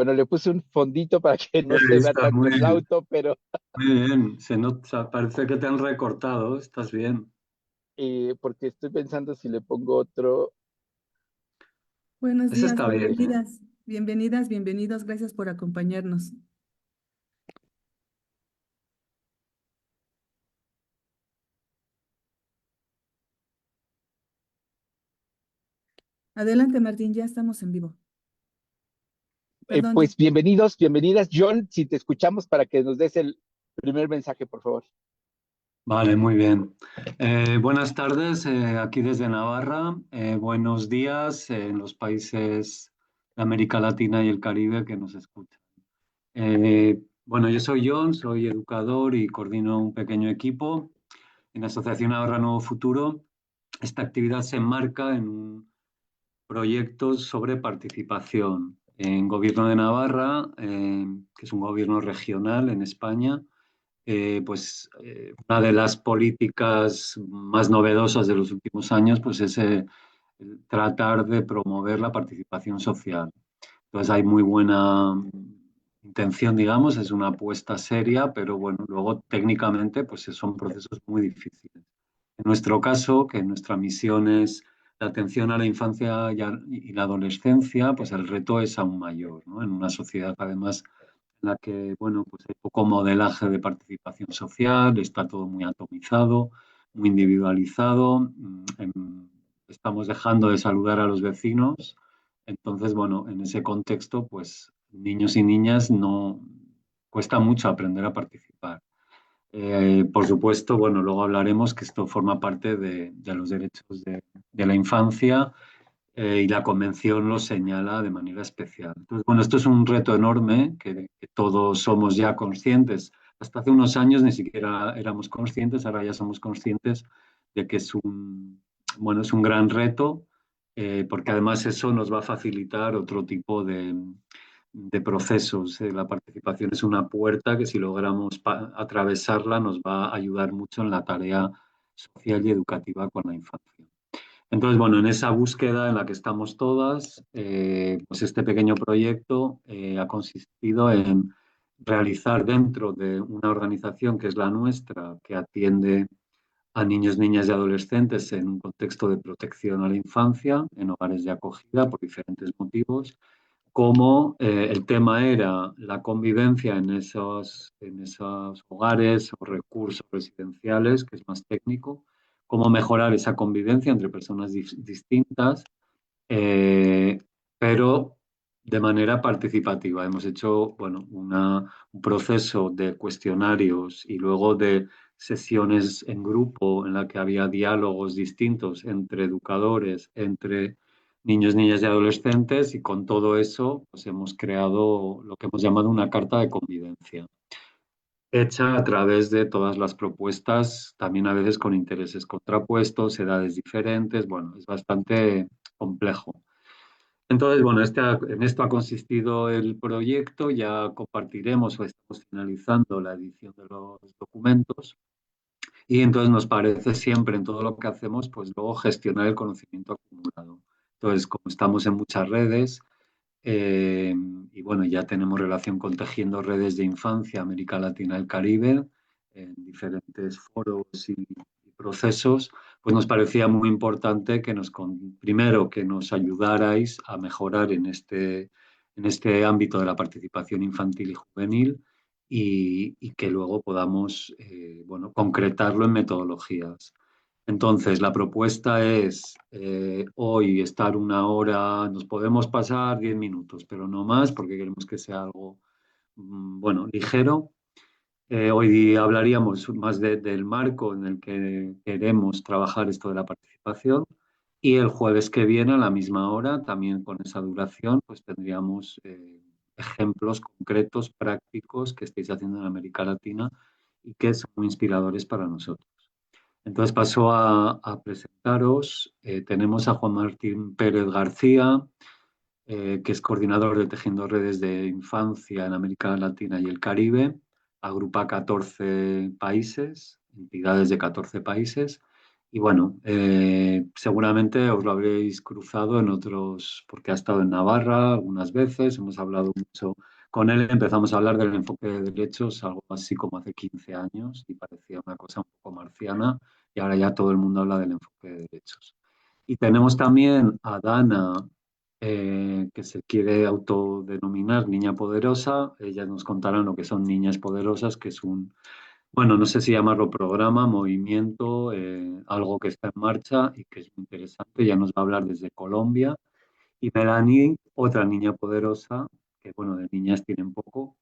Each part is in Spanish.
Bueno, le puse un fondito para que Ya no he se vea visto, tanto el auto, pero muy bien. Se nota, parece que te han recortado, estás bien. porque estoy pensando si le pongo otro. Buenos Eso días, está bien, ¿eh? bienvenidas, bienvenidas, bienvenidos. Gracias por acompañarnos. Adelante, Martín, ya estamos en vivo. Perdón, Pues bienvenidos, bienvenidas. John, si te escuchamos para que nos des el primer mensaje, por favor. Vale, muy bien. Buenas tardes, aquí desde Navarra. Buenos días en los países de América Latina y el Caribe que nos escuchan. Bueno, yo soy John, soy educador y coordino un pequeño equipo en la Asociación Navarra Nuevo Futuro. Esta actividad se enmarca en un proyecto sobre participación en Gobierno de Navarra, que es un gobierno regional en España. Una de las políticas más novedosas de los últimos años pues es el tratar de promover la participación social. Entonces hay muy buena intención, digamos, es una apuesta seria, pero bueno, luego técnicamente pues son procesos muy difíciles. En nuestro caso, que nuestra misión es la atención a la infancia y la adolescencia, pues el reto es aún mayor, ¿no? En una sociedad además en la que, bueno, pues hay poco modelaje de participación social, está todo muy atomizado, muy individualizado, estamos dejando de saludar a los vecinos. Entonces, bueno, en ese contexto, pues niños y niñas no cuesta mucho aprender a participar. Por supuesto, bueno, luego hablaremos que esto forma parte de los derechos de la infancia y la Convención lo señala de manera especial. Entonces, bueno, esto es un reto enorme que todos somos ya conscientes. Hasta hace unos años ni siquiera éramos conscientes, ahora ya somos conscientes de que bueno, es un gran reto, porque además eso nos va a facilitar otro tipo de procesos. La participación es una puerta que si logramos atravesarla nos va a ayudar mucho en la tarea social y educativa con la infancia. Entonces, bueno, en esa búsqueda en la que estamos todas, pues este pequeño proyecto ha consistido en realizar dentro de una organización que es la nuestra, que atiende a niños, niñas y adolescentes en un contexto de protección a la infancia, en hogares de acogida por diferentes motivos, como el tema era la convivencia en esos hogares o recursos residenciales, que es más técnico, cómo mejorar esa convivencia entre personas distintas, eh, pero de manera participativa. Hemos hecho bueno, un proceso de cuestionarios y luego de sesiones en grupo en la que había diálogos distintos entre educadores, entre niños, niñas y adolescentes, y con todo eso pues hemos creado lo que hemos llamado una carta de convivencia, hecha a través de todas las propuestas, también a veces con intereses contrapuestos, edades diferentes, bueno, es bastante complejo. Entonces, bueno, en esto ha consistido el proyecto, ya compartiremos o estamos finalizando la edición de los documentos y entonces nos parece siempre en todo lo que hacemos, pues luego gestionar el conocimiento acumulado. Entonces, como estamos en muchas redes, y bueno, ya tenemos relación con Tejiendo Redes de Infancia, América Latina y el Caribe, en diferentes foros y procesos, pues nos parecía muy importante que primero que nos ayudarais a mejorar en este ámbito de la participación infantil y juvenil y que luego podamos bueno, concretarlo en metodologías. Entonces, la propuesta es hoy estar una hora, nos podemos pasar 10 minutos, pero no más, porque queremos que sea algo, bueno, ligero. Hoy hablaríamos más del marco en el que queremos trabajar esto de la participación y el jueves que viene a la misma hora, también con esa duración, pues tendríamos ejemplos concretos, prácticos que estáis haciendo en América Latina y que son muy inspiradores para nosotros. Entonces paso a presentaros. Tenemos a Juan Martín Pérez García, que es coordinador de Tejiendo Redes de Infancia en América Latina y el Caribe. Agrupa 14 países, entidades de 14 países. Y bueno, seguramente os lo habréis cruzado en otros, porque ha estado en Navarra algunas veces, hemos hablado mucho con él, empezamos a hablar del enfoque de derechos, algo así como hace 15 años, y parecía una cosa un poco marciana, y ahora ya todo el mundo habla del enfoque de derechos. Y tenemos también a Dana, que se quiere autodenominar Niña Poderosa. Ellas nos contarán lo que son Niñas Poderosas, que es un, bueno, no sé si llamarlo programa, movimiento, algo que está en marcha y que es muy interesante. Ya nos va a hablar desde Colombia. Y Melanie, otra niña poderosa, que bueno, de niñas tienen poco.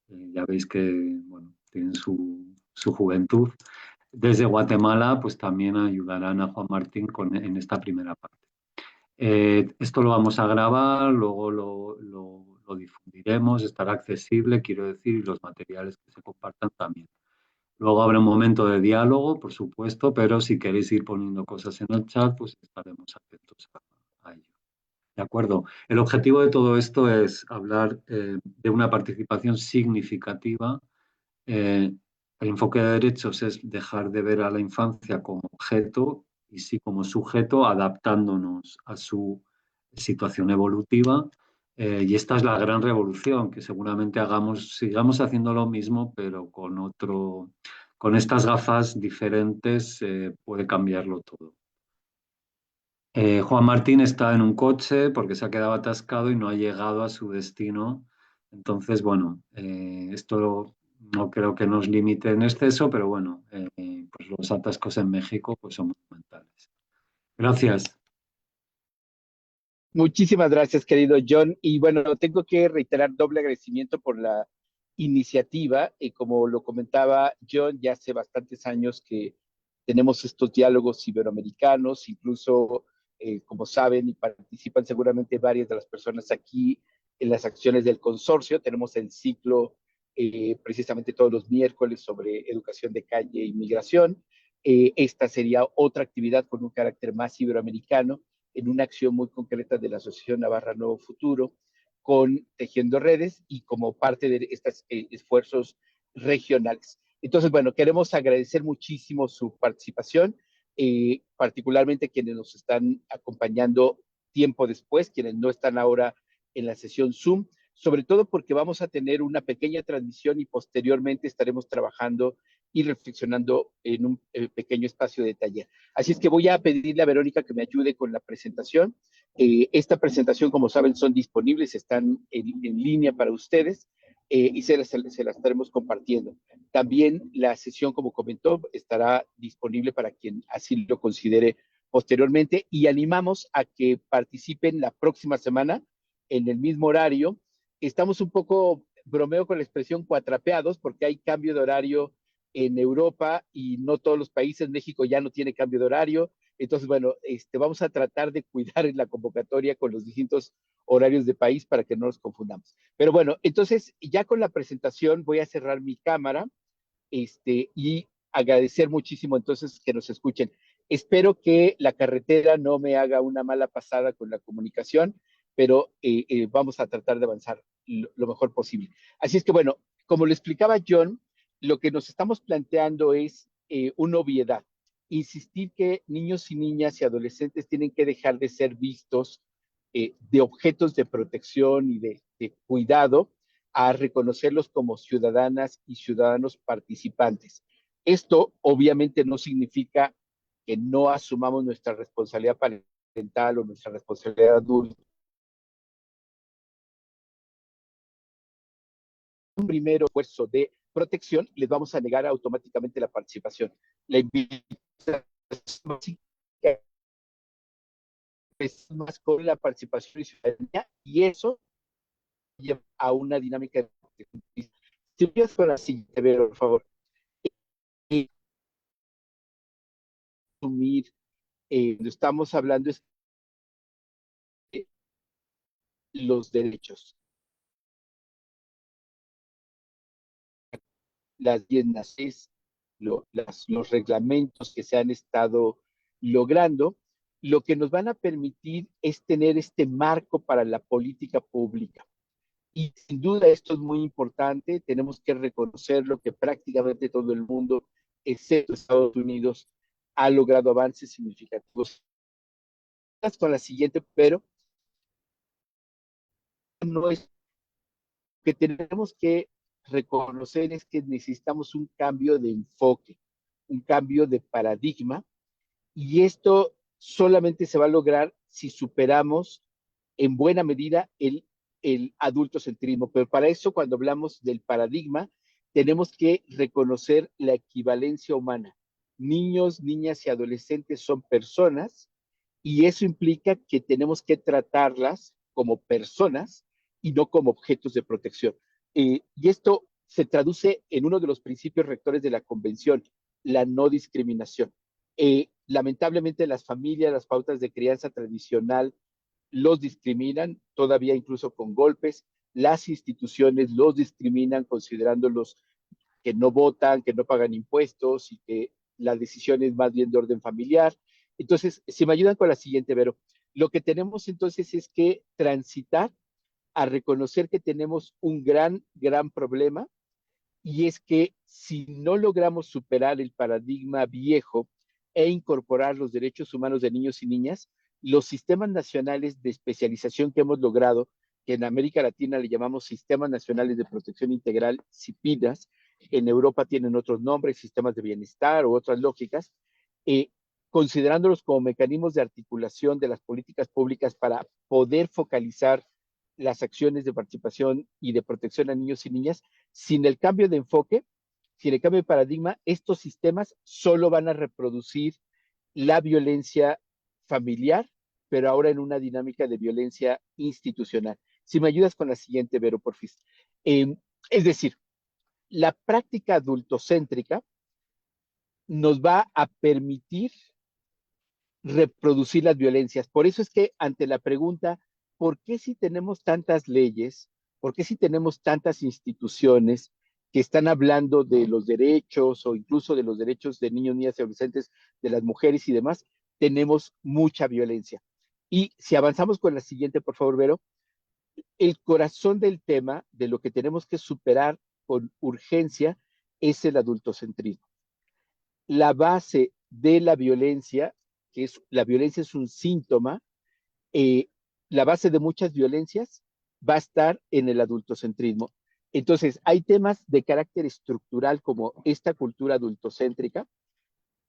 Ya veis que, bueno, tienen su juventud. Desde Guatemala, pues también ayudarán a Juan Martín en esta primera parte. Esto lo vamos a grabar, luego lo difundiremos, estará accesible, quiero decir, y los materiales que se compartan también. Luego habrá un momento de diálogo, por supuesto, pero si queréis ir poniendo cosas en el chat, pues estaremos atentos a ello. ¿De acuerdo? El objetivo de todo esto es hablar de una participación significativa. eh, el enfoque de derechos es dejar de ver a la infancia como objeto y sí como sujeto, adaptándonos a su situación evolutiva. Y esta es la gran revolución, que seguramente sigamos haciendo lo mismo, pero con estas gafas diferentes puede cambiarlo todo. Juan Martín está en un coche porque se ha quedado atascado y no ha llegado a su destino. Entonces, bueno, esto no creo que nos limite en exceso, pero bueno, pues los atascos en México pues son monumentales. Gracias. Muchísimas gracias, querido John. Y bueno, tengo que reiterar doble agradecimiento por la iniciativa. Como lo comentaba John, ya hace bastantes años que tenemos estos diálogos iberoamericanos, incluso, como saben y participan seguramente varias de las personas aquí en las acciones del consorcio, tenemos el ciclo precisamente todos los miércoles sobre educación de calle e inmigración. Esta sería otra actividad con un carácter más iberoamericano en una acción muy concreta de la Asociación Navarra Nuevo Futuro con Tejiendo Redes y como parte de estos esfuerzos regionales. Entonces, bueno, queremos agradecer muchísimo su participación, particularmente quienes nos están acompañando tiempo después, quienes no están ahora en la sesión Zoom, sobre todo porque vamos a tener una pequeña transmisión y posteriormente estaremos trabajando y reflexionando en un pequeño espacio de taller. Así es que voy a pedirle a Verónica que me ayude con la presentación. Esta presentación, como saben, son disponibles, están en línea para ustedes y se las estaremos compartiendo. También la sesión, como comentó, estará disponible para quien así lo considere posteriormente y animamos a que participen la próxima semana en el mismo horario. Estamos un poco, bromeo con la expresión cuatrapeados porque hay cambio de horario en Europa y no todos los países. México ya no tiene cambio de horario. Entonces, bueno, vamos a tratar de cuidar en la convocatoria con los distintos horarios de país para que no nos confundamos. Pero bueno, entonces ya con la presentación voy a cerrar mi cámara y agradecer muchísimo entonces que nos escuchen. Espero que la carretera no me haga una mala pasada con la comunicación, pero vamos a tratar de avanzar lo mejor posible. Así es que bueno, como le explicaba John, lo que nos estamos planteando es una obviedad. Insistir que niños y niñas y adolescentes tienen que dejar de ser vistos de objetos de protección y de cuidado a reconocerlos como ciudadanas y ciudadanos participantes. Esto obviamente no significa que no asumamos nuestra responsabilidad parental o nuestra responsabilidad adulta. Un primero esfuerzo de protección, les vamos a negar automáticamente la participación. La invitación es más con la participación y ciudadanía y eso lleva a una dinámica de justicia. Si voy con la siguiente, por favor. Asumir, estamos hablando es de los derechos, las bienes, los reglamentos que se han estado logrando, lo que nos van a permitir es tener este marco para la política pública. Y sin duda esto es muy importante, tenemos que reconocerlo que prácticamente todo el mundo, excepto Estados Unidos, ha logrado avances significativos. Con la siguiente, pero no es que tenemos que reconocer es que necesitamos un cambio de enfoque, un cambio de paradigma, y esto solamente se va a lograr si superamos en buena medida el adultocentrismo. Pero para eso, cuando hablamos del paradigma, tenemos que reconocer la equivalencia humana. Niños, niñas y adolescentes son personas y eso implica que tenemos que tratarlas como personas y no como objetos de protección. Y esto se traduce en uno de los principios rectores de la Convención, la no discriminación. Lamentablemente las familias, las pautas de crianza tradicional los discriminan, todavía incluso con golpes. Las instituciones los discriminan considerándolos que no votan, que no pagan impuestos y que la decisión es más bien de orden familiar. Entonces, si me ayudan con la siguiente, Vero, lo que tenemos entonces es que transitar a reconocer que tenemos un gran problema, y es que si no logramos superar el paradigma viejo e incorporar los derechos humanos de niños y niñas, los sistemas nacionales de especialización que hemos logrado, que en América Latina le llamamos Sistemas Nacionales de Protección Integral, CIPINAS, en Europa tienen otros nombres, sistemas de bienestar o otras lógicas, eh, considerándolos como mecanismos de articulación de las políticas públicas para poder focalizar las acciones de participación y de protección a niños y niñas, sin el cambio de enfoque, sin el cambio de paradigma, estos sistemas solo van a reproducir la violencia familiar, pero ahora en una dinámica de violencia institucional. Si me ayudas con la siguiente, Vero, porfis. Es decir, la práctica adultocéntrica nos va a permitir reproducir las violencias. Por eso es que ante la pregunta, ¿por qué si tenemos tantas leyes? ¿Por qué si tenemos tantas instituciones que están hablando de los derechos o incluso de los derechos de niños, niñas y adolescentes, de las mujeres y demás, tenemos mucha violencia? Y si avanzamos con la siguiente, por favor, Vero, el corazón del tema, de lo que tenemos que superar con urgencia, es el adultocentrismo. La base de la violencia, que es la violencia es un síntoma, eh, la base de muchas violencias va a estar en el adultocentrismo. Entonces, hay temas de carácter estructural como esta cultura adultocéntrica.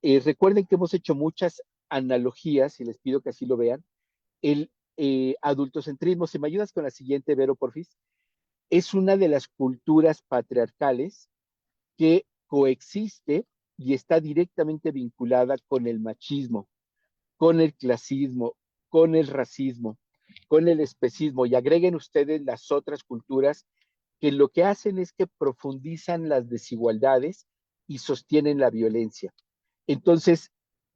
Recuerden que hemos hecho muchas analogías, y les pido que así lo vean. El adultocentrismo, si me ayudas con la siguiente, Vero, porfis, es una de las culturas patriarcales que coexiste y está directamente vinculada con el machismo, con el clasismo, con el racismo, con el especismo, y agreguen ustedes las otras culturas que lo que hacen es que profundizan las desigualdades y sostienen la violencia. Entonces,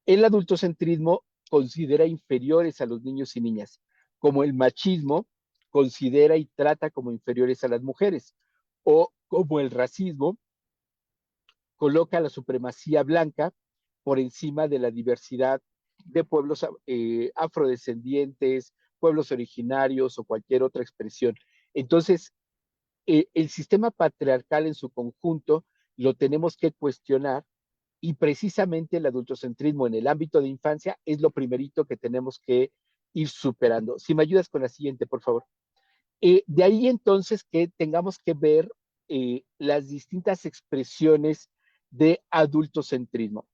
el adultocentrismo considera inferiores a los niños y niñas, como el machismo considera y trata como inferiores a las mujeres, o como el racismo coloca la supremacía blanca por encima de la diversidad de pueblos afrodescendientes, pueblos originarios o cualquier otra expresión. Entonces, el sistema patriarcal en su conjunto lo tenemos que cuestionar, y precisamente el adultocentrismo en el ámbito de infancia es lo primerito que tenemos que ir superando. Si me ayudas con la siguiente, por favor. De ahí entonces que tengamos que ver las distintas expresiones de adultocentrismo.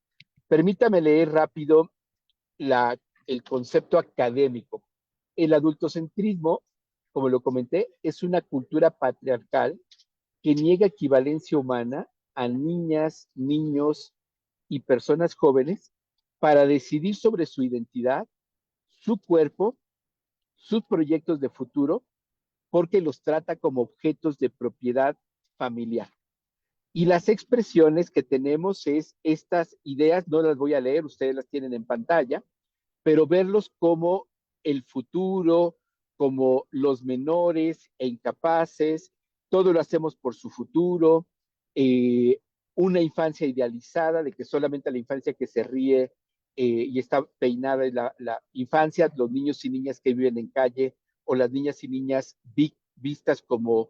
Permítame leer rápido el concepto académico. El adultocentrismo, como lo comenté, es una cultura patriarcal que niega equivalencia humana a niñas, niños y personas jóvenes para decidir sobre su identidad, su cuerpo, sus proyectos de futuro, porque los trata como objetos de propiedad familiar. Y las expresiones que tenemos es estas ideas, no las voy a leer, ustedes las tienen en pantalla, pero verlos como el futuro, como los menores e incapaces, todo lo hacemos por su futuro, una infancia idealizada, de que solamente la infancia que se ríe y está peinada es la infancia, los niños y niñas que viven en calle o las niñas y niñas vistas como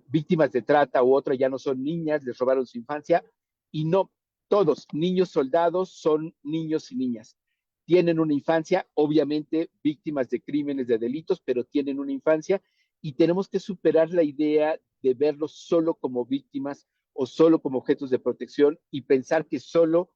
víctimas de trata u otra ya no son niñas, les robaron su infancia, y no, todos, niños soldados son niños y niñas. Tienen una infancia, obviamente víctimas de crímenes, de delitos, pero tienen una infancia y tenemos que superar la idea de verlos solo como víctimas o solo como objetos de protección y pensar que solo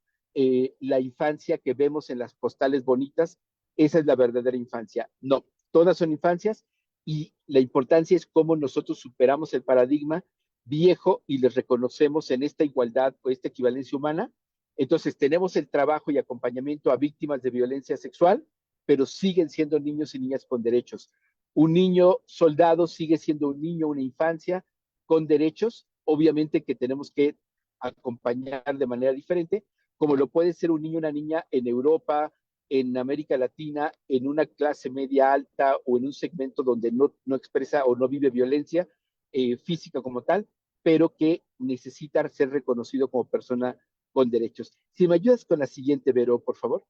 la infancia que vemos en las postales bonitas, esa es la verdadera infancia. No, todas son infancias y la importancia es cómo nosotros superamos el paradigma viejo y les reconocemos en esta igualdad o esta equivalencia humana. Entonces tenemos el trabajo y acompañamiento a víctimas de violencia sexual, pero siguen siendo niños y niñas con derechos. Un niño soldado sigue siendo un niño, una infancia con derechos, obviamente que tenemos que acompañar de manera diferente, como lo puede ser un niño o una niña en Europa, en América Latina, en una clase media alta o en un segmento donde no expresa o no vive violencia física como tal, pero que necesita ser reconocido como persona con derechos. Si me ayudas con la siguiente, Vero, por favor.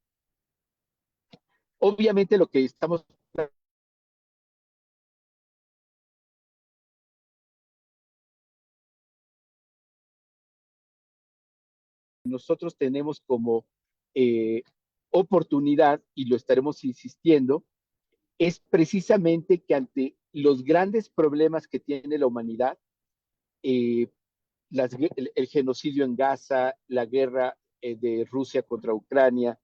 Obviamente lo que estamos nosotros tenemos como eh, oportunidad, y lo estaremos insistiendo, es precisamente que ante los grandes problemas que tiene la humanidad, eh, el genocidio en Gaza, la guerra de Rusia contra Ucrania,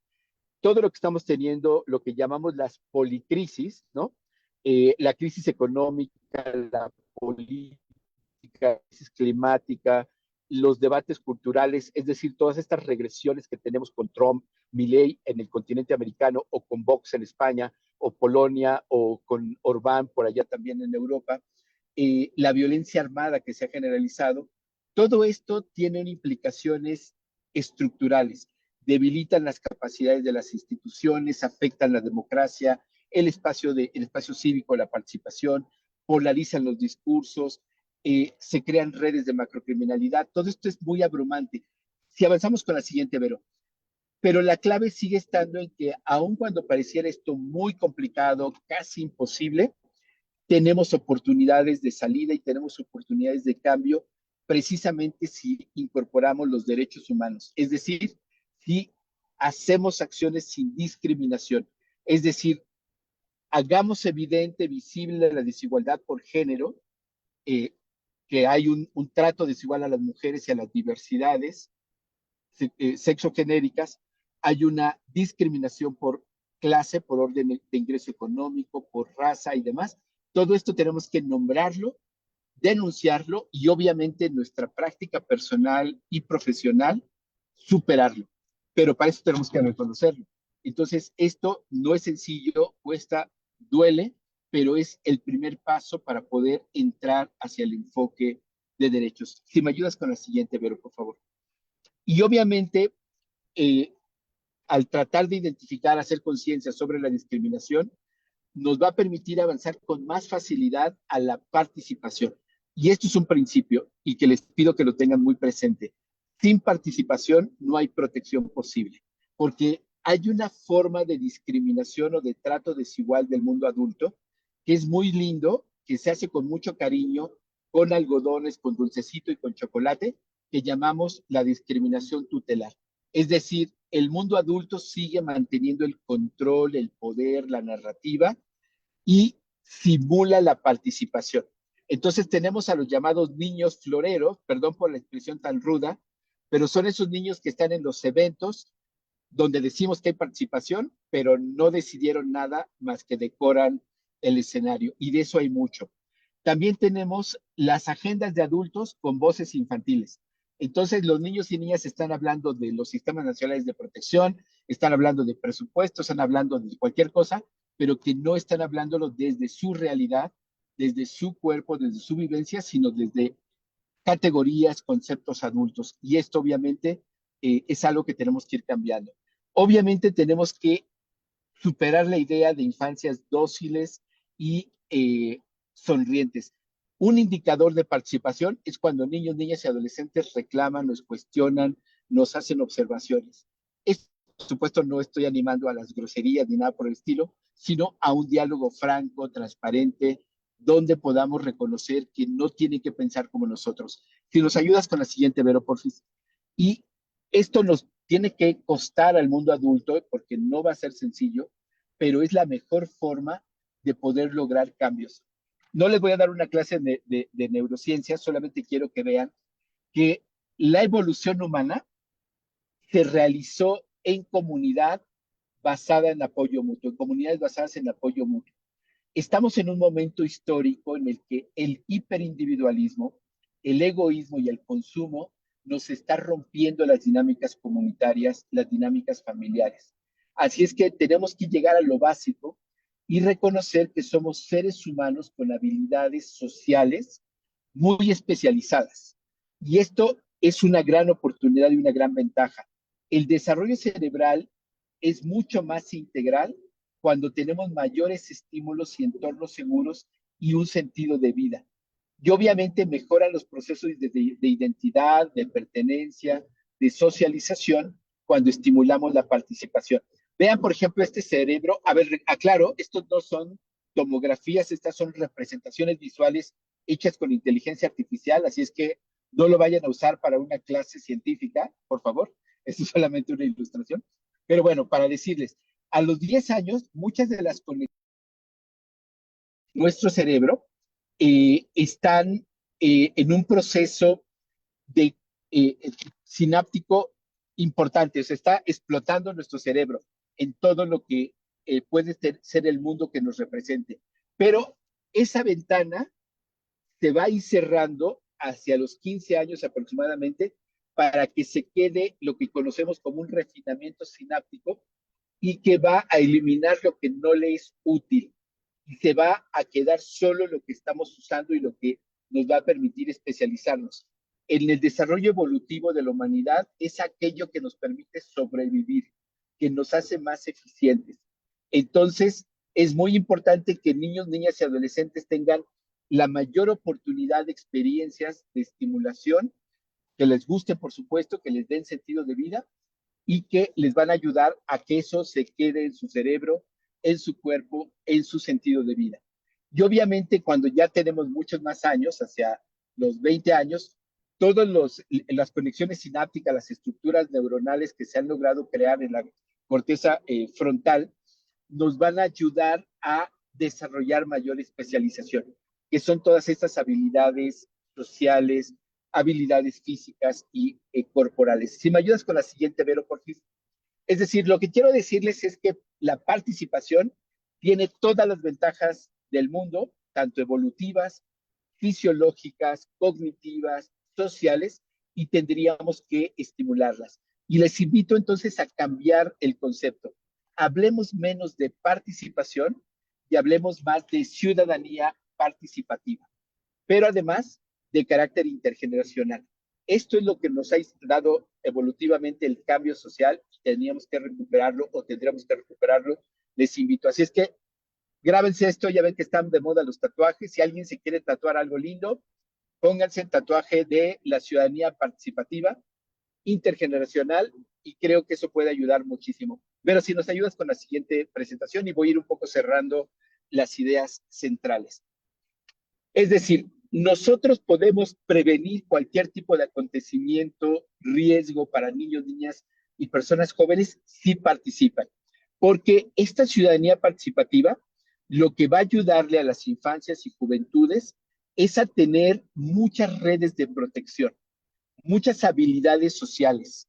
todo lo que estamos teniendo, lo que llamamos las policrisis, ¿no? La crisis económica, la política, crisis climática, los debates culturales, es decir, todas estas regresiones que tenemos con Trump, Milei en el continente americano, o con Vox en España, o Polonia, o con Orbán por allá también en Europa, la violencia armada que se ha generalizado, todo esto tiene implicaciones estructurales, debilitan las capacidades de las instituciones, afectan la democracia, el espacio cívico, la participación, polarizan los discursos, se crean redes de macrocriminalidad. Todo esto es muy abrumante. Si avanzamos con la siguiente, Vero, pero la clave sigue estando en que aun cuando pareciera esto muy complicado, casi imposible, tenemos oportunidades de salida y tenemos oportunidades de cambio precisamente si incorporamos los derechos humanos, es decir, si hacemos acciones sin discriminación, es decir, hagamos evidente, visible la desigualdad por género, eh, que hay un trato desigual a las mujeres y a las diversidades sexogenéricas, hay una discriminación por clase, por orden de ingreso económico, por raza y demás. Todo esto tenemos que nombrarlo, denunciarlo y obviamente en nuestra práctica personal y profesional superarlo. Pero para eso tenemos que reconocerlo. Entonces, esto no es sencillo, cuesta, duele, pero es el primer paso para poder entrar hacia el enfoque de derechos. Si me ayudas con la siguiente, Vero, por favor. Y obviamente, eh, al tratar de identificar, hacer conciencia sobre la discriminación, nos va a permitir avanzar con más facilidad a la participación. Y esto es un principio y que les pido que lo tengan muy presente. Sin participación no hay protección posible, porque hay una forma de discriminación o de trato desigual del mundo adulto que es muy lindo, que se hace con mucho cariño, con algodones, con dulcecito y con chocolate, que llamamos la discriminación tutelar. Es decir, el mundo adulto sigue manteniendo el control, el poder, la narrativa y simula la participación. Entonces tenemos a los llamados niños floreros, perdón por la expresión tan ruda, pero son esos niños que están en los eventos donde decimos que hay participación, pero no decidieron nada más que decoran el escenario, y de eso hay mucho. También tenemos las agendas de adultos con voces infantiles. Entonces, los niños y niñas están hablando de los sistemas nacionales de protección, están hablando de presupuestos, están hablando de cualquier cosa, pero que no están hablándolo desde su realidad, desde su cuerpo, desde su vivencia, sino desde categorías, conceptos adultos. Y esto obviamente es algo que tenemos que ir cambiando. Obviamente tenemos que superar la idea de infancias dóciles y sonrientes. Un indicador de participación es cuando niños, niñas y adolescentes reclaman, nos cuestionan, nos hacen observaciones. Esto, por supuesto, no estoy animando a las groserías ni nada por el estilo, sino a un diálogo franco, transparente, donde podamos reconocer que no tienen que pensar como nosotros. Si nos ayudas con la siguiente, Vero, porfis. Y Esto nos tiene que costar al mundo adulto porque no va a ser sencillo, pero es la mejor forma de poder lograr cambios. No les voy a dar una clase de neurociencia, solamente quiero que vean que la evolución humana se realizó en comunidad basada en apoyo mutuo, en comunidades basadas en apoyo mutuo. Estamos en un momento histórico en el que el hiperindividualismo, el egoísmo y el consumo nos está rompiendo las dinámicas comunitarias, las dinámicas familiares. Así es que tenemos que llegar a lo básico y reconocer que somos seres humanos con habilidades sociales muy especializadas. Y esto es una gran oportunidad y una gran ventaja. El desarrollo cerebral es mucho más integral cuando tenemos mayores estímulos y entornos seguros y un sentido de vida. Y obviamente mejoran los procesos de identidad, de pertenencia, de socialización cuando estimulamos la participación. Vean, por ejemplo, este cerebro. A ver, aclaro, estos no son tomografías, estas son representaciones visuales hechas con inteligencia artificial, así es que no lo vayan a usar para una clase científica, por favor. Esto es solamente una ilustración. Pero bueno, para decirles, a los 10 años, muchas de las conexiones de nuestro cerebro están en un proceso de sináptico importante, o sea, está explotando nuestro cerebro en todo lo que puede ser el mundo que nos represente. Pero esa ventana se va a ir cerrando hacia los 15 años aproximadamente para que se quede lo que conocemos como un refinamiento sináptico y que va a eliminar lo que no le es útil y se va a quedar solo lo que estamos usando y lo que nos va a permitir especializarnos. En el desarrollo evolutivo de la humanidad es aquello que nos permite sobrevivir, que nos hace más eficientes. Entonces, es muy importante que niños, niñas y adolescentes tengan la mayor oportunidad de experiencias de estimulación, que les guste, por supuesto, que les den sentido de vida y que les van a ayudar a que eso se quede en su cerebro, en su cuerpo, en su sentido de vida. Y obviamente cuando ya tenemos muchos más años, hacia los 20 años, todas las conexiones sinápticas, las estructuras neuronales que se han logrado crear en la corteza frontal, nos van a ayudar a desarrollar mayor especialización, que son todas estas habilidades sociales, habilidades físicas y corporales. Si me ayudas con la siguiente, Vero, por favor. Es decir, lo que quiero decirles es que la participación tiene todas las ventajas del mundo, tanto evolutivas, fisiológicas, cognitivas, sociales, y tendríamos que estimularlas. Y les invito entonces a cambiar el concepto. Hablemos menos de participación y hablemos más de ciudadanía participativa, pero además de carácter intergeneracional. Esto es lo que nos ha dado evolutivamente el cambio social. Teníamos que recuperarlo o tendríamos que recuperarlo. Les invito. Así es que grábense esto, ya ven que están de moda los tatuajes. Si alguien se quiere tatuar algo lindo, pónganse el tatuaje de la ciudadanía participativa, intergeneracional, y creo que eso puede ayudar muchísimo. Pero si nos ayudas con la siguiente presentación y voy a ir un poco cerrando las ideas centrales. Es decir, nosotros podemos prevenir cualquier tipo de acontecimiento, riesgo para niños, niñas y personas jóvenes si participan. Porque esta ciudadanía participativa lo que va a ayudarle a las infancias y juventudes es a tener muchas redes de protección, muchas habilidades sociales.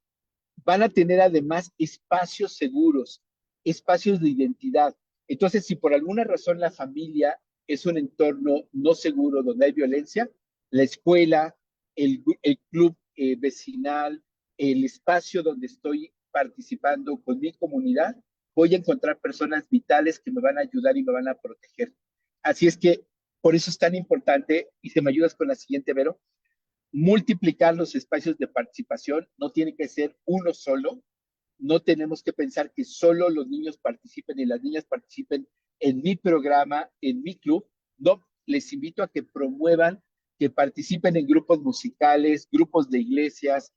Van a tener además espacios seguros, espacios de identidad. Entonces, si por alguna razón la familia es un entorno no seguro donde hay violencia, la escuela, el club vecinal, el espacio donde estoy participando con mi comunidad, voy a encontrar personas vitales que me van a ayudar y me van a proteger. Así es que por eso es tan importante, y si me ayudas con la siguiente, Vero, multiplicar los espacios de participación, no tiene que ser uno solo, no tenemos que pensar que solo los niños participen y las niñas participen en mi programa, en mi club, no, les invito a que promuevan, que participen en grupos musicales, grupos de iglesias,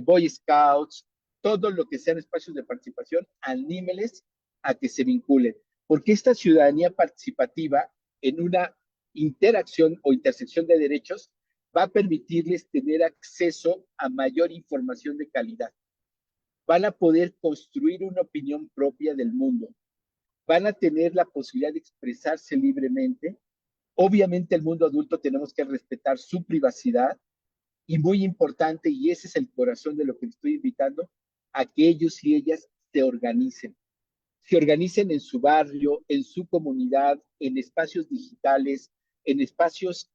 Boy Scouts, todo lo que sean espacios de participación, anímeles a que se vinculen, porque esta ciudadanía participativa en una interacción o intersección de derechos va a permitirles tener acceso a mayor información de calidad. van a poder construir una opinión propia del mundo, van a tener la posibilidad de expresarse libremente. Obviamente el mundo adulto tenemos que respetar su privacidad y muy importante, y ese es el corazón de lo que estoy invitando, a que ellos y ellas se organicen en su barrio, en su comunidad, en espacios digitales, en espacios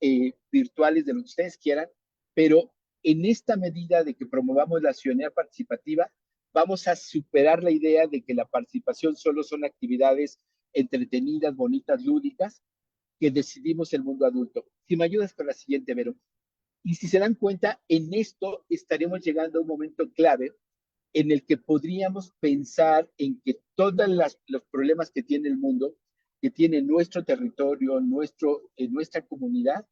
virtuales de lo que ustedes quieran, pero en esta medida de que promovamos la ciudadanía participativa, vamos a superar la idea de que la participación solo son actividades entretenidas, bonitas, lúdicas, que decidimos el mundo adulto. Si me ayudas con la siguiente, Vero. Y si se dan cuenta, en esto estaremos llegando a un momento clave en el que podríamos pensar en que todos los problemas que tiene el mundo, que tiene nuestro territorio, nuestra comunidad,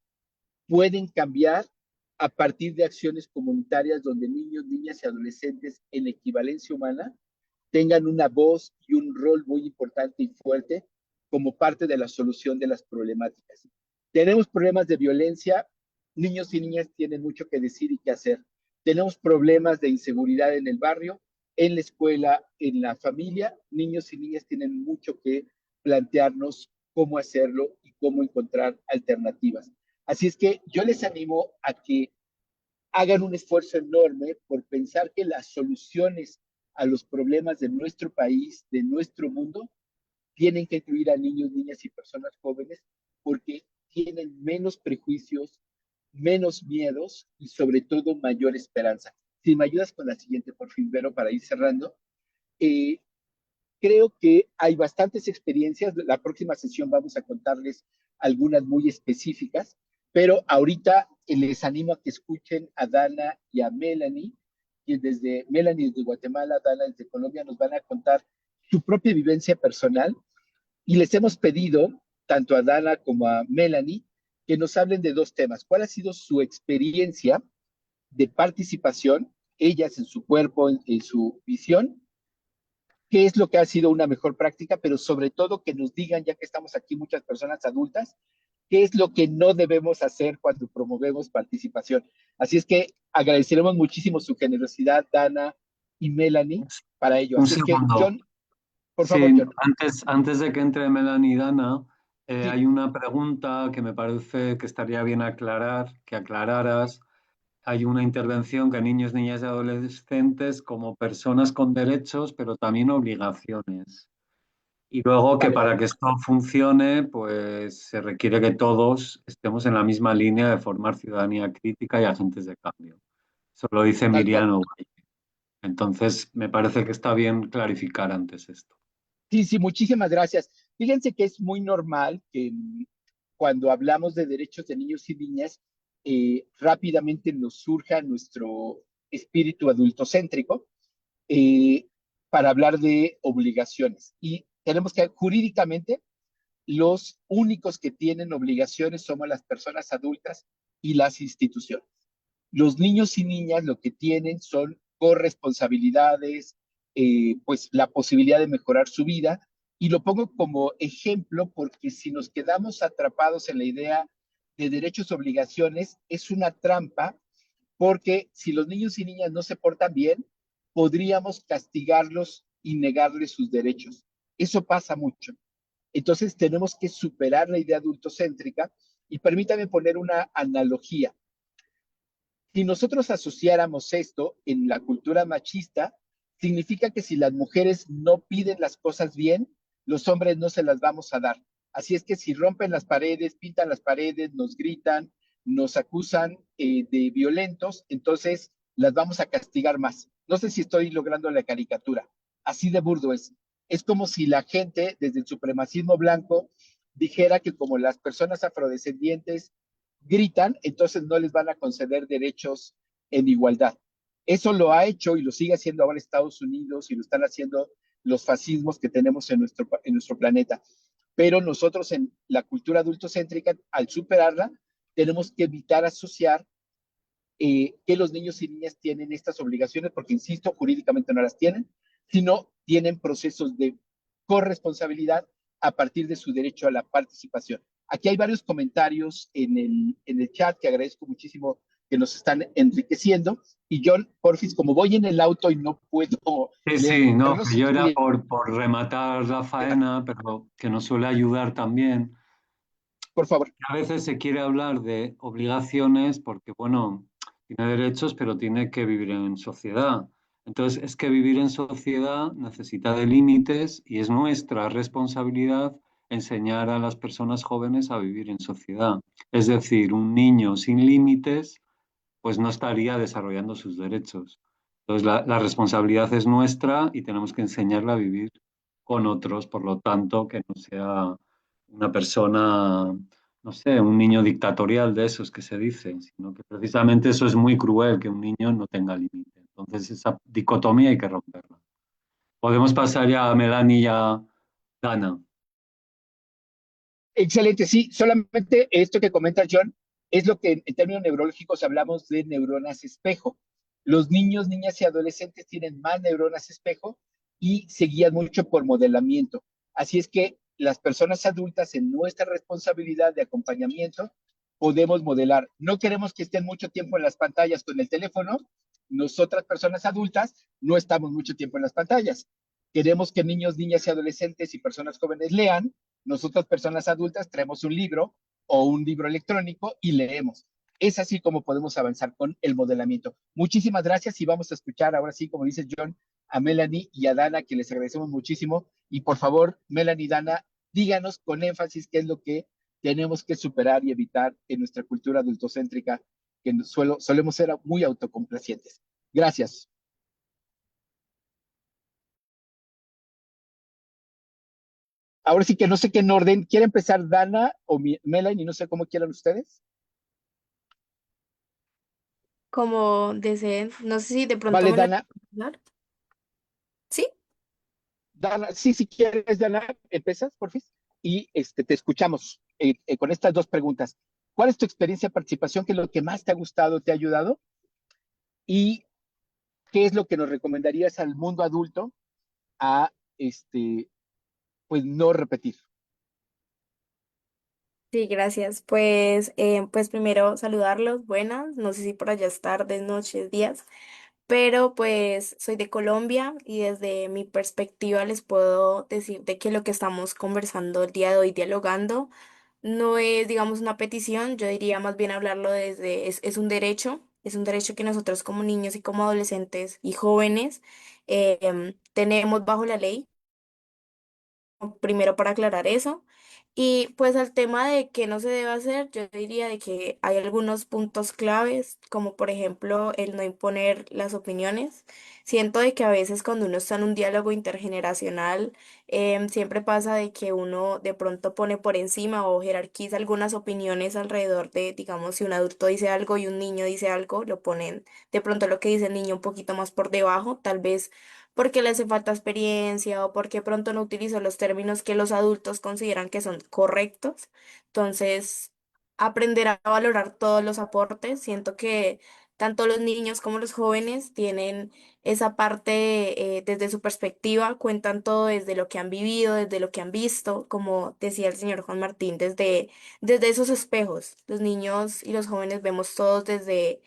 pueden cambiar a partir de acciones comunitarias donde niños, niñas y adolescentes en equivalencia humana tengan una voz y un rol muy importante y fuerte como parte de la solución de las problemáticas. Tenemos problemas de violencia, niños y niñas tienen mucho que decir y que hacer. Tenemos problemas de inseguridad en el barrio, en la escuela, en la familia. Niños y niñas tienen mucho que plantearnos cómo hacerlo y cómo encontrar alternativas. Así es que yo les animo a que hagan un esfuerzo enorme por pensar que las soluciones a los problemas de nuestro país, de nuestro mundo, tienen que incluir a niños, niñas y personas jóvenes porque tienen menos prejuicios, menos miedos y sobre todo mayor esperanza. Si me ayudas con la siguiente, por fin, Vero, para ir cerrando. Eh, Creo que hay bastantes experiencias. La próxima sesión vamos a contarles algunas muy específicas, pero ahorita les animo a que escuchen a Dana y a Melanie, y desde Melanie desde Guatemala, Dana desde Colombia, nos van a contar su propia vivencia personal y les hemos pedido, tanto a Dana como a Melanie, que nos hablen de dos temas. ¿Cuál ha sido su experiencia de participación, ellas en su cuerpo, en su visión? ¿Qué es lo que ha sido una mejor práctica? Pero sobre todo que nos digan, ya que estamos aquí muchas personas adultas, qué es lo que no debemos hacer cuando promovemos participación. Así es que agradeceremos muchísimo su generosidad, Dana y Melanie, para ello. Un Así es que, segundo. John, por favor, Sí, John. antes de que entre Melanie y Dana, Sí, hay una pregunta que me parece que estaría bien aclarar, que aclararas. Hay una intervención que niños, niñas y adolescentes como personas con derechos, pero también obligaciones. Y luego que vale, para vale. que esto funcione, pues se requiere que todos estemos en la misma línea de formar ciudadanía crítica y agentes de cambio. Eso lo dice Tal cual. Miriam Ovalle. Entonces, me parece que está bien clarificar antes esto. Sí, sí, muchísimas gracias. Fíjense que es muy normal que cuando hablamos de derechos de niños y niñas, rápidamente nos surja nuestro espíritu adultocéntrico eh, para hablar de obligaciones. Y tenemos que, jurídicamente, los únicos que tienen obligaciones somos las personas adultas y las instituciones. Los niños y niñas lo que tienen son corresponsabilidades, pues la posibilidad de mejorar su vida. Y lo pongo como ejemplo porque si nos quedamos atrapados en la idea de derechos y obligaciones, es una trampa porque si los niños y niñas no se portan bien, podríamos castigarlos y negarles sus derechos. Eso pasa mucho. Entonces tenemos que superar la idea adultocéntrica y permítame poner una analogía. Si nosotros asociáramos esto en la cultura machista, significa que si las mujeres no piden las cosas bien, los hombres no se las vamos a dar. Así es que si rompen las paredes, pintan las paredes, nos gritan, nos acusan de violentos, entonces las vamos a castigar más. No sé si estoy logrando la caricatura. Así de burdo es. Es como si la gente, desde el supremacismo blanco, dijera que como las personas afrodescendientes gritan, entonces no les van a conceder derechos en igualdad. Eso lo ha hecho y lo sigue haciendo ahora Estados Unidos y lo están haciendo los fascismos que tenemos en nuestro planeta. Pero nosotros en la cultura adultocéntrica, al superarla, tenemos que evitar asociar que los niños y niñas tienen estas obligaciones, porque, insisto, jurídicamente no las tienen, sino tienen procesos de corresponsabilidad a partir de su derecho a la participación. Aquí hay varios comentarios en el chat que agradezco muchísimo que nos están enriqueciendo. Y John, porfis, como voy en el auto y no puedo Sí, sí, no, leerlos, que si yo era pudiera, por rematar la faena, pero que nos suele ayudar también. por favor. A veces se quiere hablar de obligaciones porque, bueno, tiene derechos, pero tiene que vivir en sociedad. Entonces, es que vivir en sociedad necesita de límites y es nuestra responsabilidad enseñar a las personas jóvenes a vivir en sociedad. Es decir, un niño sin límites, pues no estaría desarrollando sus derechos. Entonces, la responsabilidad es nuestra y tenemos que enseñarla a vivir con otros, por lo tanto, que no sea una persona, no sé, un niño dictatorial de esos que se dicen, sino que precisamente eso es muy cruel, que un niño no tenga límite. Entonces, esa dicotomía hay que romperla. Podemos pasar ya a Melanie y a Dana. Excelente, sí, solamente esto que comenta John es lo que en términos neurológicos hablamos de neuronas espejo. Los niños, niñas y adolescentes tienen más neuronas espejo y se guían mucho por modelamiento. Así es que las personas adultas en nuestra responsabilidad de acompañamiento podemos modelar. No queremos que estén mucho tiempo en las pantallas con el teléfono. Nosotras personas adultas no estamos mucho tiempo en las pantallas. Queremos que niños, niñas y adolescentes y personas jóvenes lean. Nosotros, personas adultas, traemos un libro o un libro electrónico y leemos. Es así como podemos avanzar con el modelamiento. Muchísimas gracias y vamos a escuchar ahora sí, como dice John, a Melanie y a Dana, que les agradecemos muchísimo. Y por favor, Melanie y Dana, díganos con énfasis qué es lo que tenemos que superar y evitar en nuestra cultura adultocéntrica, que solemos ser muy autocomplacientes. Gracias. Ahora sí que no sé qué en orden. ¿Quiere empezar Dana o Melanie? No sé cómo quieran ustedes. Como deseen. No sé si de pronto Vale, me la... Dana. ¿Sí? Dana, sí, si quieres, Dana, empiezas, por fin. Y te escuchamos con estas dos preguntas. ¿Cuál es tu experiencia de participación? ¿Qué es lo que más te ha gustado, te ha ayudado? ¿Y qué es lo que nos recomendarías al mundo adulto a, pues, no repetir? Sí, gracias. Pues primero saludarlos, buenas, no sé si por allá es tardes, noches, días, pero pues soy de Colombia y desde mi perspectiva les puedo decir de que lo que estamos conversando el día de hoy, dialogando, no es, digamos, una petición, yo diría más bien hablarlo desde, es un derecho que nosotros como niños y como adolescentes y jóvenes tenemos bajo la ley. Primero para aclarar eso. Y pues al tema de qué no se debe hacer, yo diría de que hay algunos puntos claves, como por ejemplo el no imponer las opiniones. Siento de que a veces cuando uno está en un diálogo intergeneracional, siempre pasa de que uno de pronto pone por encima o jerarquiza algunas opiniones alrededor de, digamos, si un adulto dice algo y un niño dice algo, lo ponen de pronto lo que dice el niño un poquito más por debajo, tal vez porque le hace falta experiencia o porque pronto no utiliza los términos que los adultos consideran que son correctos. Entonces, aprender a valorar todos los aportes. Siento que tanto los niños como los jóvenes tienen esa parte desde su perspectiva, cuentan todo desde lo que han vivido, desde lo que han visto, como decía el señor Juan Martín, desde esos espejos. Los niños y los jóvenes vemos todos desde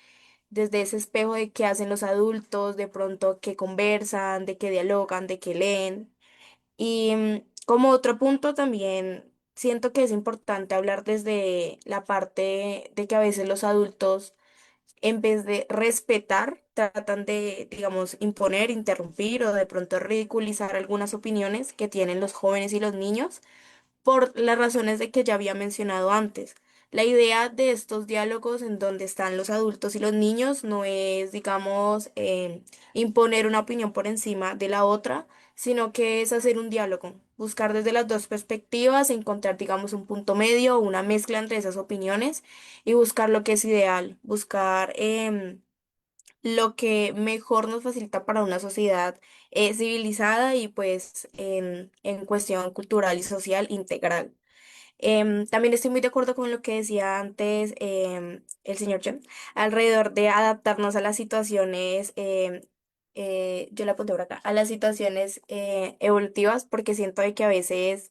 ese espejo de qué hacen los adultos, de pronto que conversan, de que dialogan, de que leen. Y como otro punto también siento que es importante hablar desde la parte de que a veces los adultos, en vez de respetar, tratan de, digamos, imponer, interrumpir o de pronto ridiculizar algunas opiniones que tienen los jóvenes y los niños por las razones de que ya había mencionado antes. La idea de estos diálogos en donde están los adultos y los niños no es, digamos, imponer una opinión por encima de la otra, sino que es hacer un diálogo, buscar desde las dos perspectivas, encontrar, digamos, un punto medio, una mezcla entre esas opiniones y buscar lo que es ideal, buscar lo que mejor nos facilita para una sociedad civilizada y pues en cuestión cultural y social integral. También estoy muy de acuerdo con lo que decía antes el señor Chen, alrededor de adaptarnos a las situaciones, yo la apunté por acá, a las situaciones evolutivas, porque siento de que a veces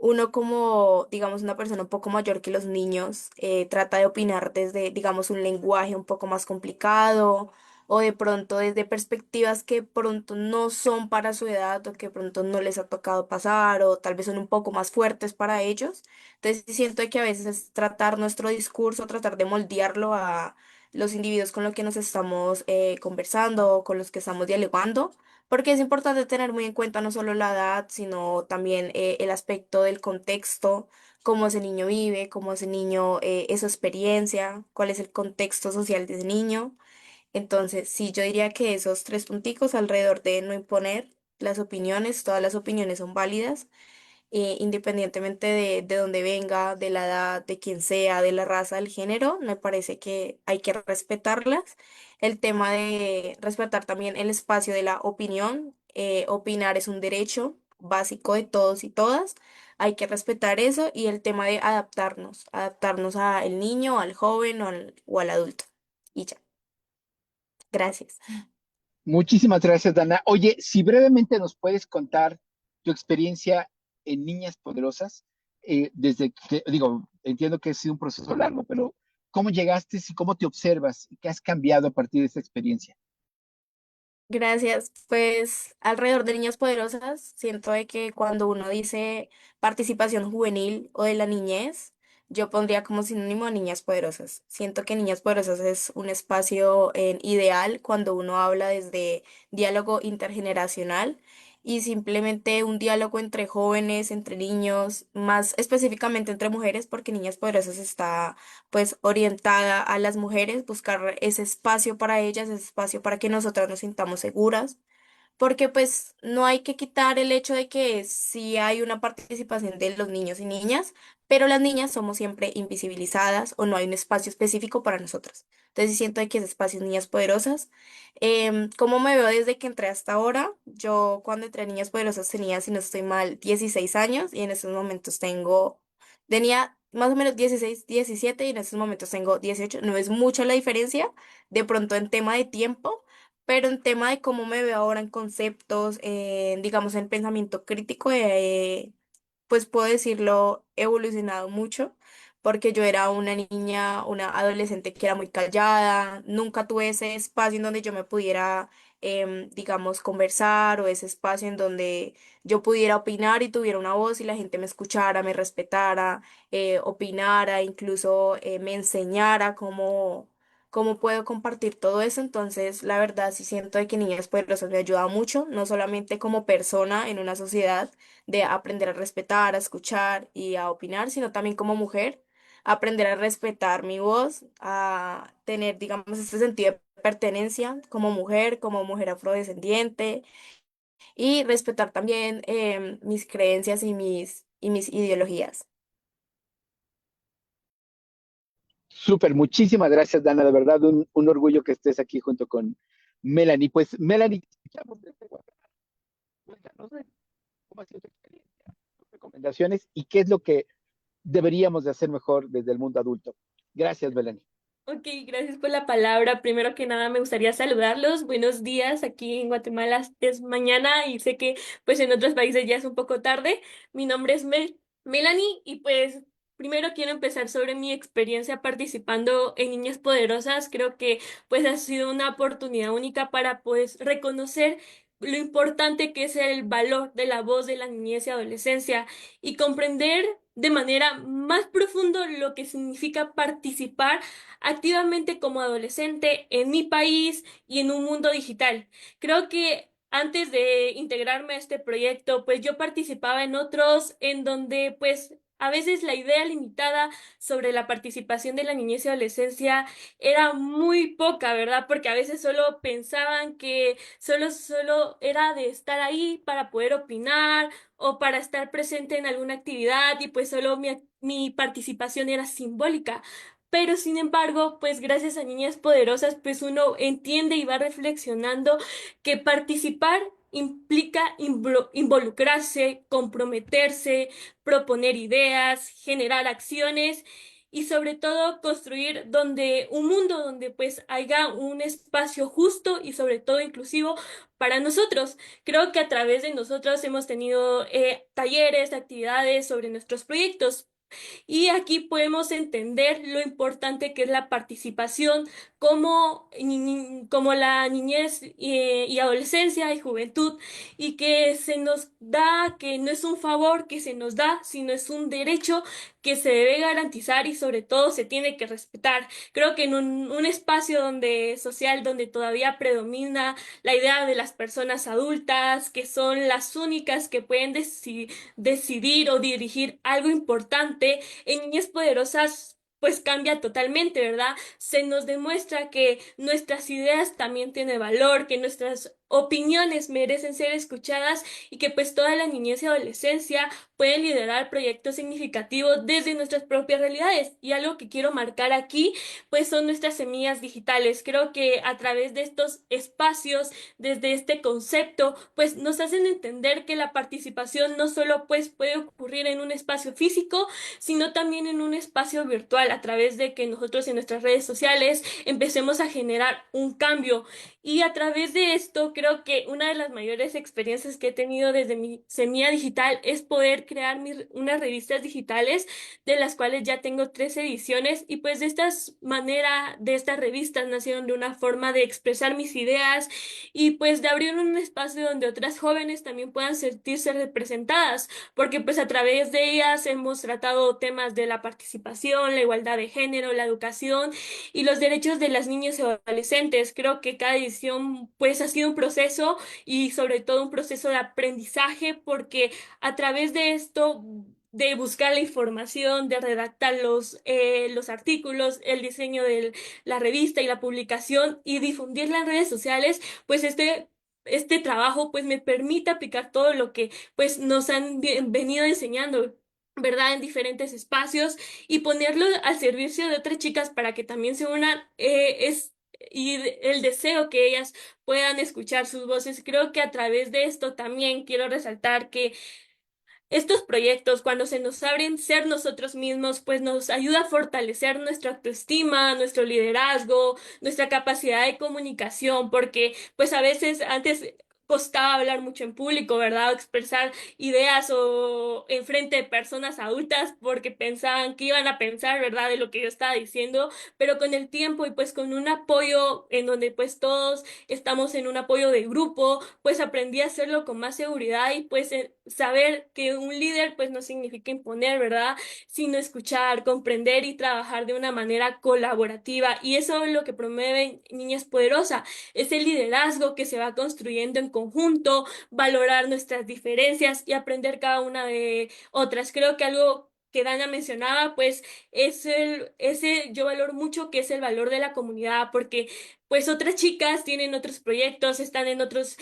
uno como, digamos, una persona un poco mayor que los niños, trata de opinar desde, digamos, un lenguaje un poco más complicado o de pronto desde perspectivas que pronto no son para su edad o que pronto no les ha tocado pasar o tal vez son un poco más fuertes para ellos. Entonces sí siento que a veces es tratar nuestro discurso, tratar de moldearlo a los individuos con los que nos estamos conversando o con los que estamos dialogando porque es importante tener muy en cuenta no solo la edad, sino también el aspecto del contexto, cómo ese niño vive, cómo ese niño, es su experiencia, cuál es el contexto social de ese niño. Entonces, sí, yo diría que esos tres punticos alrededor de no imponer las opiniones, todas las opiniones son válidas independientemente de dónde venga, de la edad, de quién sea, de la raza, del género, me parece que hay que respetarlas. El tema de respetar también el espacio de la opinión, opinar es un derecho básico de todos y todas, hay que respetar eso y el tema de adaptarnos, adaptarnos al niño, al joven o al adulto. Y ya, gracias. Muchísimas gracias, Dana. Oye, si brevemente nos puedes contar tu experiencia en Niñas Poderosas, desde que, digo, entiendo que ha sido un proceso largo, pero ¿cómo llegaste y cómo te observas y qué has cambiado a partir de esta experiencia? Gracias. Pues alrededor de Niñas Poderosas, siento de que cuando uno dice participación juvenil o de la niñez, yo pondría como sinónimo a Niñas Poderosas. Siento que Niñas Poderosas es un espacio ideal cuando uno habla desde diálogo intergeneracional y simplemente un diálogo entre jóvenes, entre niños, más específicamente entre mujeres, porque Niñas Poderosas está pues orientada a las mujeres, buscar ese espacio para ellas, ese espacio para que nosotras nos sintamos seguras, porque pues no hay que quitar el hecho de que sí hay una participación de los niños y niñas, pero las niñas somos siempre invisibilizadas o no hay un espacio específico para nosotras. Entonces sí siento de que ese espacio es Niñas Poderosas. ¿Cómo me veo desde que entré hasta ahora? Yo cuando entré a Niñas Poderosas tenía, si no estoy mal, 16 años y en estos momentos tenía más o menos 16 17 y en estos momentos tengo 18. No es mucha la diferencia, de pronto en tema de tiempo. Pero en tema de cómo me veo ahora en conceptos, digamos en pensamiento crítico, pues puedo decirlo, he evolucionado mucho, porque yo era una niña, una adolescente que era muy callada, nunca tuve ese espacio en donde yo me pudiera, digamos, conversar o ese espacio en donde yo pudiera opinar y tuviera una voz y la gente me escuchara, me respetara, opinara, incluso me enseñara cómo puedo compartir todo eso. Entonces, la verdad, sí siento de que Niñas Poderosas me ayuda mucho, no solamente como persona en una sociedad, de aprender a respetar, a escuchar y a opinar, sino también como mujer, aprender a respetar mi voz, a tener, digamos, este sentido de pertenencia como mujer afrodescendiente y respetar también mis creencias y mis ideologías. Súper, muchísimas gracias, Dana. De verdad, un orgullo que estés aquí junto con Melanie. Pues, Melanie, te escuchamos desde Guadalajara. Cuéntanos cómo ha sido tu experiencia, tus recomendaciones y qué es lo que deberíamos de hacer mejor desde el mundo adulto. Gracias, Melanie. Ok, gracias por la palabra. Primero que nada me gustaría saludarlos. Buenos días. Aquí en Guatemala es mañana y sé que pues en otros países ya es un poco tarde. Mi nombre es Melanie y pues primero quiero empezar sobre mi experiencia participando en Niñas Poderosas. Creo que pues ha sido una oportunidad única para pues reconocer lo importante que es el valor de la voz de la niñez y adolescencia y comprender de manera más profunda lo que significa participar activamente como adolescente en mi país y en un mundo digital. Creo que antes de integrarme a este proyecto, pues yo participaba en otros en donde pues a veces la idea limitada sobre la participación de la niñez y adolescencia era muy poca, ¿verdad? Porque a veces solo pensaban que solo era de estar ahí para poder opinar o para estar presente en alguna actividad y pues solo mi participación era simbólica. Pero sin embargo, pues gracias a Niñas Poderosas, pues uno entiende y va reflexionando que participar implica involucrarse, comprometerse, proponer ideas, generar acciones y sobre todo construir donde un mundo donde pues haya un espacio justo y sobre todo inclusivo para nosotros. Creo que a través de nosotros hemos tenido talleres, actividades sobre nuestros proyectos. Y aquí podemos entender lo importante que es la participación como la niñez y adolescencia y juventud, y que se nos da, que no es un favor que se nos da, sino es un derecho que se debe garantizar y sobre todo se tiene que respetar. Creo que en un espacio social donde todavía predomina la idea de las personas adultas, que son las únicas que pueden decidir o dirigir algo importante, en Niñas Poderosas pues cambia totalmente, ¿verdad? Se nos demuestra que nuestras ideas también tienen valor, que nuestras opiniones merecen ser escuchadas y que pues toda la niñez y adolescencia pueden liderar proyectos significativos desde nuestras propias realidades. Y algo que quiero marcar aquí pues son nuestras semillas digitales. Creo que a través de estos espacios, desde este concepto, pues nos hacen entender que la participación no solo pues puede ocurrir en un espacio físico, sino también en un espacio virtual, a través de que nosotros en nuestras redes sociales empecemos a generar un cambio. Y a través de esto, creo que una de las mayores experiencias que he tenido desde mi semilla digital es poder crear unas revistas digitales, de las cuales ya tengo 3 ediciones, y pues de estas revistas nacieron de una forma de expresar mis ideas y pues de abrir un espacio donde otras jóvenes también puedan sentirse representadas, porque pues a través de ellas hemos tratado temas de la participación, la igualdad de género, la educación y los derechos de las niñas y adolescentes. Creo que cada edición pues ha sido un proceso y sobre todo un proceso de aprendizaje, porque a través de esto, de buscar la información, de redactar los artículos, el diseño de la revista y la publicación y difundirla en redes sociales, pues este trabajo pues me permite aplicar todo lo que pues nos han venido enseñando, ¿verdad? En diferentes espacios y ponerlo al servicio de otras chicas para que también se unan, el deseo que ellas puedan escuchar sus voces. Creo que a través de esto también quiero resaltar que estos proyectos, cuando se nos abren ser nosotros mismos, pues nos ayuda a fortalecer nuestra autoestima, nuestro liderazgo, nuestra capacidad de comunicación, porque pues a veces antes costaba hablar mucho en público, ¿verdad? O expresar ideas o en frente de personas adultas porque pensaban que iban a pensar, ¿verdad? De lo que yo estaba diciendo, pero con el tiempo y pues con un apoyo en donde pues todos estamos en un apoyo de grupo, pues aprendí a hacerlo con más seguridad y pues saber que un líder pues no significa imponer, ¿verdad? Sino escuchar, comprender y trabajar de una manera colaborativa. Y eso es lo que promueve Niñas Poderosas, ese liderazgo que se va construyendo en conjunto, valorar nuestras diferencias y aprender cada una de otras. Creo que algo que Dana mencionaba, pues ese yo valoro mucho, que es el valor de la comunidad, porque pues otras chicas tienen otros proyectos, están en otros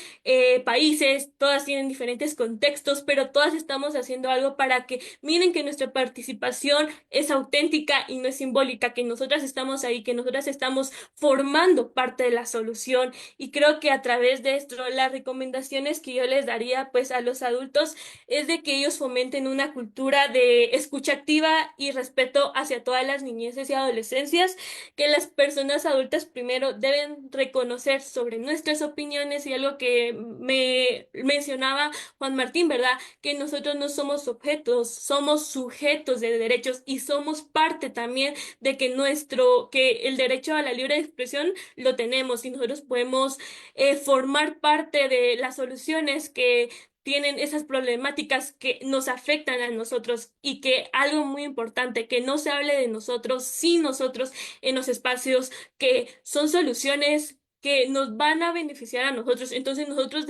países, todas tienen diferentes contextos, pero todas estamos haciendo algo para que miren que nuestra participación es auténtica y no es simbólica, que nosotras estamos ahí, que nosotras estamos formando parte de la solución. Y creo que a través de esto, las recomendaciones que yo les daría pues a los adultos es de que ellos fomenten una cultura de escucha activa y respeto hacia todas las niñeces y adolescencias, que las personas adultas primero deben reconocer sobre nuestras opiniones, y algo que me mencionaba Juan Martín, ¿verdad? Que nosotros no somos objetos, somos sujetos de derechos y somos parte también de que el derecho a la libre expresión lo tenemos y nosotros podemos formar parte de las soluciones que tienen esas problemáticas que nos afectan a nosotros, y que algo muy importante, que no se hable de nosotros sin nosotros en los espacios, que son soluciones que nos van a beneficiar a nosotros. Entonces nosotros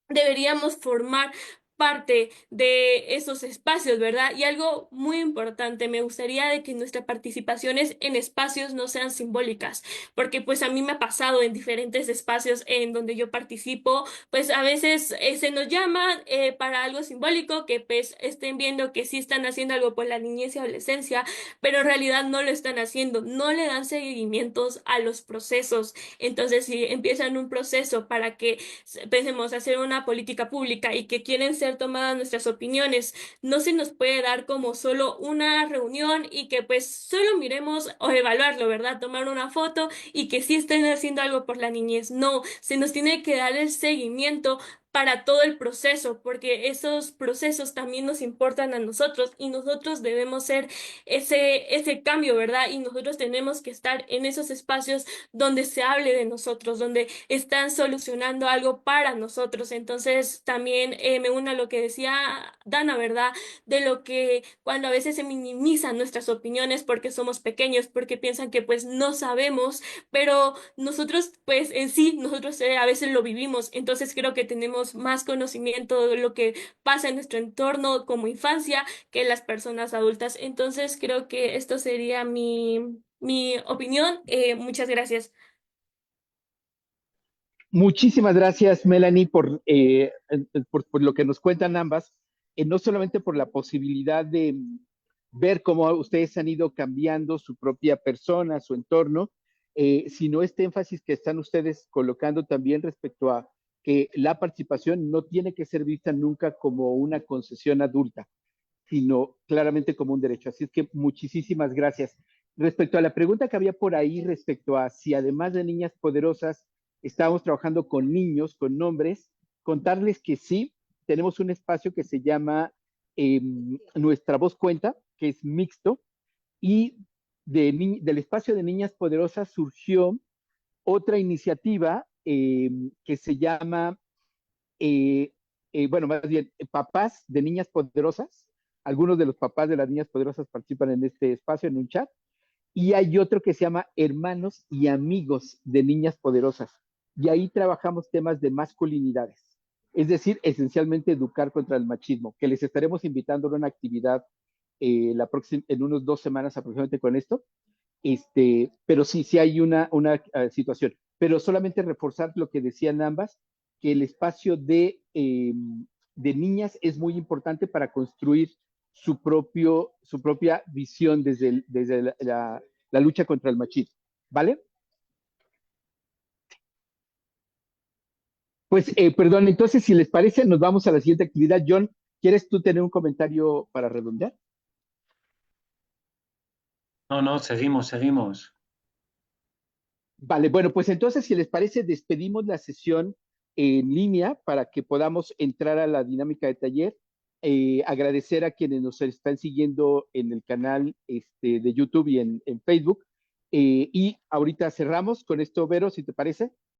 deberíamos formar parte de esos espacios, ¿verdad? Y algo muy importante, me gustaría de que nuestras participaciones en espacios no sean simbólicas, porque pues a mí me ha pasado en diferentes espacios en donde yo participo, pues a veces se nos llama para algo simbólico, que pues estén viendo que sí están haciendo algo por la niñez y adolescencia, pero en realidad no lo están haciendo, no le dan seguimientos a los procesos. Entonces, si empiezan un proceso para que pensemos hacer una política pública y que quieren ser ser tomadas nuestras opiniones. No se nos puede dar como solo una reunión y que pues solo miremos o evaluarlo, ¿verdad? Tomar una foto y que sí estén haciendo algo por la niñez. No, se nos tiene que dar el seguimiento para todo el proceso, porque esos procesos también nos importan a nosotros y nosotros debemos ser ese cambio, ¿verdad? Y nosotros tenemos que estar en esos espacios donde se hable de nosotros, donde están solucionando algo para nosotros. Entonces, también me uno a lo que decía Dana, ¿verdad? De lo que cuando a veces se minimizan nuestras opiniones porque somos pequeños, porque piensan que pues no sabemos, pero nosotros pues en sí, nosotros a veces lo vivimos. Entonces, creo que tenemos más conocimiento de lo que pasa en nuestro entorno como infancia que las personas adultas. Entonces, creo que esto sería mi opinión. Muchas gracias. Muchísimas gracias, Melanie, por lo que nos cuentan ambas, no solamente por la posibilidad de ver cómo ustedes han ido cambiando su propia persona, su entorno, sino este énfasis que están ustedes colocando también respecto a que la participación no tiene que ser vista nunca como una concesión adulta, sino claramente como un derecho. Así es que muchísimas gracias. Respecto a la pregunta que había por ahí, respecto a si además de Niñas Poderosas, estamos trabajando con niños, con nombres, contarles que sí, tenemos un espacio que se llama Nuestra Voz Cuenta, que es mixto, y del espacio de Niñas Poderosas surgió otra iniciativa que se llama eh, bueno, más bien, papás de niñas poderosas. Algunos de los papás de las niñas poderosas participan en este espacio, en un chat. Y hay otro que se llama Hermanos y Amigos de Niñas Poderosas. Y ahí trabajamos temas de masculinidades. Es decir, esencialmente educar contra el machismo, que les estaremos invitando a una actividad en unos 2 semanas aproximadamente con esto. Pero sí hay una situación. Pero solamente reforzar lo que decían ambas, que el espacio de niñas es muy importante para construir su propia visión desde la lucha contra el machismo. ¿Vale? Pues, perdón, entonces, si les parece, nos vamos a la siguiente actividad. John, ¿quieres tú tener un comentario para redondear? No, no, seguimos, seguimos. Vale, bueno, pues entonces, si les parece, despedimos la sesión en línea para que podamos entrar a la dinámica de taller. Agradecer a quienes nos están siguiendo en el canal de YouTube y en Facebook. Y ahorita cerramos con esto, Vero, si te parece.